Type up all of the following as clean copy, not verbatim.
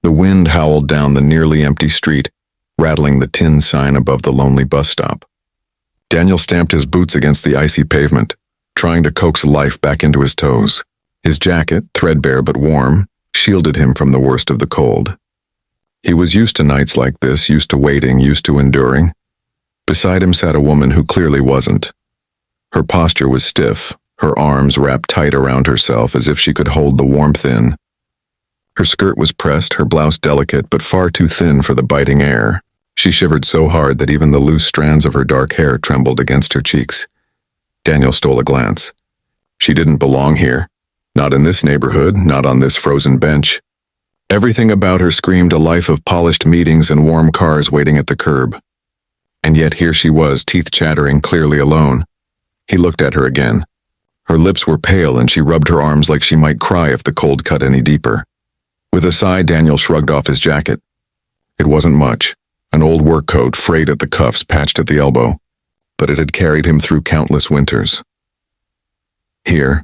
The wind howled down the nearly empty street, rattling the tin sign above the lonely bus stop. Daniel stamped his boots against the icy pavement, trying to coax life back into his toes. His jacket, threadbare but warm, shielded him from the worst of the cold. He was used to nights like this, used to waiting, used to enduring. Beside him sat a woman who clearly wasn't. Her posture was stiff, her arms wrapped tight around herself as if she could hold the warmth in. Her skirt was pressed, her blouse delicate but far too thin for the biting air. She shivered so hard that even the loose strands of her dark hair trembled against her cheeks. Daniel stole a glance. She didn't belong here. Not in this neighborhood, not on this frozen bench. Everything about her screamed a life of polished meetings and warm cars waiting at the curb. And yet here she was, teeth chattering, clearly alone. He looked at her again. Her lips were pale and she rubbed her arms like she might cry if the cold cut any deeper. With a sigh, Daniel shrugged off his jacket. It wasn't much. An old work coat, frayed at the cuffs, patched at the elbow, but it had carried him through countless winters. "Here,"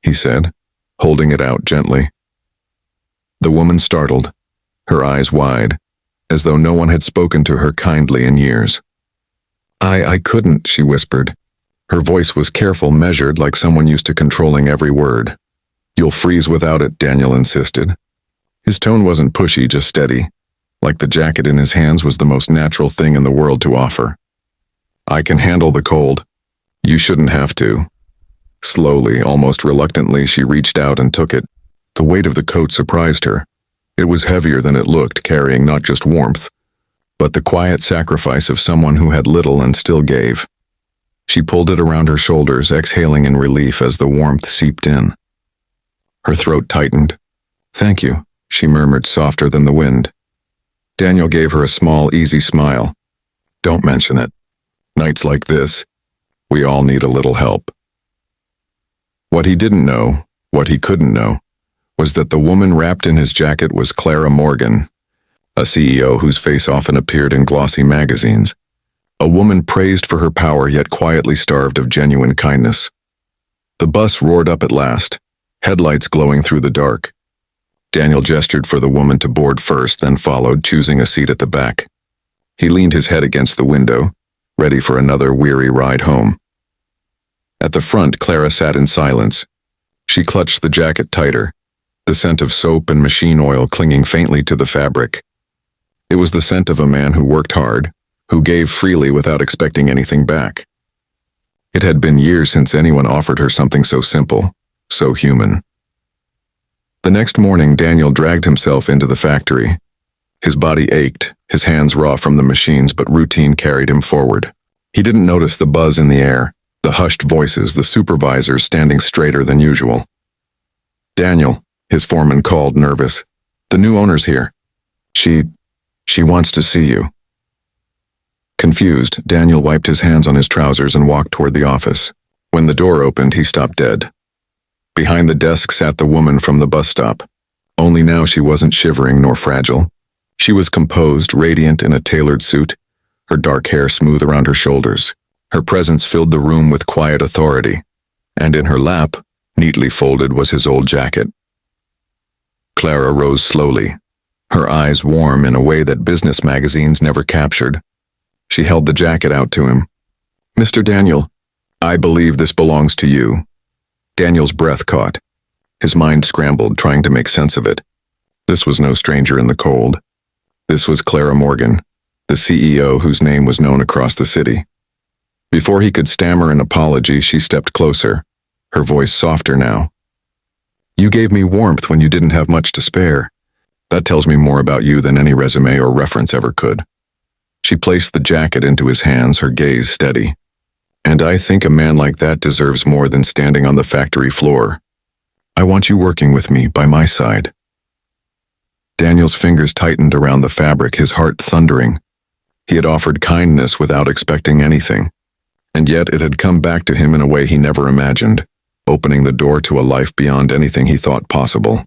he said, holding it out gently. The woman startled, her eyes wide, as though no one had spoken to her kindly in years. I couldn't," she whispered. Her voice was careful, measured, like someone used to controlling every word. "You'll freeze without it," Daniel insisted. His tone wasn't pushy, just steady, like the jacket in his hands was the most natural thing in the world to offer. "I can handle the cold. You shouldn't have to." Slowly, almost reluctantly, she reached out and took it. The weight of the coat surprised her. It was heavier than it looked, carrying not just warmth, but the quiet sacrifice of someone who had little and still gave. She pulled it around her shoulders, exhaling in relief as the warmth seeped in. Her throat tightened. "Thank you," she murmured, softer than the wind. Daniel gave her a small, easy smile. "Don't mention it. Nights like this, we all need a little help." What he didn't know, what he couldn't know, was that the woman wrapped in his jacket was Clara Morgan, a CEO whose face often appeared in glossy magazines, a woman praised for her power yet quietly starved of genuine kindness. The bus roared up at last, headlights glowing through the dark. Daniel gestured for the woman to board first, then followed, choosing a seat at the back. He leaned his head against the window, ready for another weary ride home. At the front, Clara sat in silence. She clutched the jacket tighter, the scent of soap and machine oil clinging faintly to the fabric. It was the scent of a man who worked hard, who gave freely without expecting anything back. It had been years since anyone offered her something so simple, so human. The next morning, Daniel dragged himself into the factory. His body ached, his hands raw from the machines, but routine carried him forward. He didn't notice the buzz in the air, the hushed voices, the supervisors standing straighter than usual. "Daniel," his foreman called, nervous. "The new owner's here. She wants to see you." Confused, Daniel wiped his hands on his trousers and walked toward the office. When the door opened, he stopped dead. Behind the desk sat the woman from the bus stop. Only now she wasn't shivering nor fragile. She was composed, radiant in a tailored suit, her dark hair smooth around her shoulders. Her presence filled the room with quiet authority, and in her lap, neatly folded, was his old jacket. Clara rose slowly, her eyes warm in a way that business magazines never captured. She held the jacket out to him. "Mr. Daniel, I believe this belongs to you." Daniel's breath caught. His mind scrambled, trying to make sense of it. This was no stranger in the cold. This was Clara Morgan, the CEO whose name was known across the city. Before he could stammer an apology, she stepped closer, her voice softer now. "You gave me warmth when you didn't have much to spare. That tells me more about you than any resume or reference ever could." She placed the jacket into his hands, her gaze steady. "And I think a man like that deserves more than standing on the factory floor. I want you working with me, by my side." Daniel's fingers tightened around the fabric, his heart thundering. He had offered kindness without expecting anything, and yet it had come back to him in a way he never imagined, opening the door to a life beyond anything he thought possible.